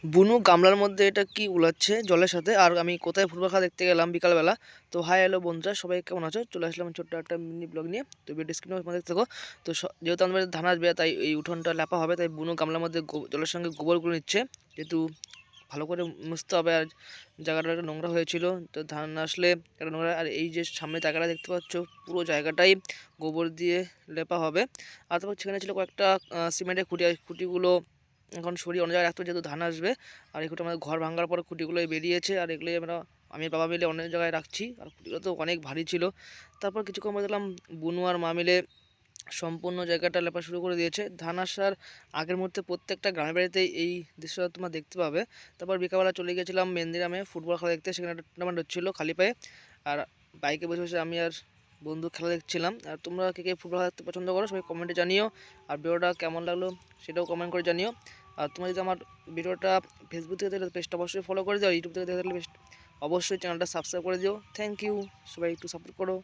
বুনু গামলার মধ্যে এটা কি উলাচ্ছে জলের সাথে। আর আমি কোথায় ফুটবল খেলা দেখতে গেলাম বিকালবেলা। তো হাই হ্যালো বন্ধুরা, সবাই কেমন আছো? চলে আসলাম ছোট্ট একটা মিনি ব্লগ নিয়ে। তো ভিডিও স্ক্রিনে দেখতে থাকো। তো যেহেতু আমাদের ধান আসবে, তাই এই উঠোনটা লেপা হবে, তাই বুনু গামলার মধ্যে জলের সঙ্গে গোবরগুলো নিচ্ছে। যেহেতু ভালো করে মুছতে হবে, আর জায়গাটা একটা নোংরা হয়েছিল। তো ধান আসলে একটা নোংরা, আর এই যে সামনে জায়গাটা দেখতে পাচ্ছ, পুরো জায়গাটাই গোবর দিয়ে লেপা হবে। আর তারপর সেখানে ছিল কয়েকটা সিমেন্টের খুঁটি, খুঁটিগুলো এখন সরিয়ে অন্য জায়গায় রাখতে হবে, যেহেতু ধান আসবে। আর এই খুঁটি আমাদের ঘর ভাঙার পরে খুঁটিগুলোই বেরিয়েছে, আর এগুলোই আমি বাবা মিলে অন্য জায়গায় রাখছি। আর খুঁটিগুলো তো অনেক ভারী ছিল। তারপর কিছুক্ষণ পর দেখলাম বুনু আর মা মিলে সম্পূর্ণ জায়গাটা লেপা শুরু করে দিয়েছে। ধান আসার আগের মুহূর্তে প্রত্যেকটা গ্রামের বাড়িতেই এই দৃশ্যটা তোমরা দেখতে পাবে। তারপর বিকালবেলা চলে গিয়েছিলাম মেন্দিরামে ফুটবল খেলা দেখতে। সেখানে একটা টুর্নামেন্ট হচ্ছিলো খালি পায়ে। আর বাইকে বসে বসে আমি আর বন্ধু খেলা দেখছিলাম। আর তোমরা কে কে ফুটবল খেলা দেখতে পছন্দ করো সবাই কমেন্টে জানিও। আর ভিডিওটা কেমন লাগলো সেটাও কমেন্ট করে জানিও। আর তোমরা যদি আমার ভিডিওটা ফেসবুক থেকে দেখলে পেজটা অবশ্যই ফলো করে দিও, আর ইউটিউব থেকে দেখলে অবশ্যই চ্যানেলটা সাবস্ক্রাইব করে দিও। থ্যাংক ইউ, সবাই একটু সাপোর্ট করো।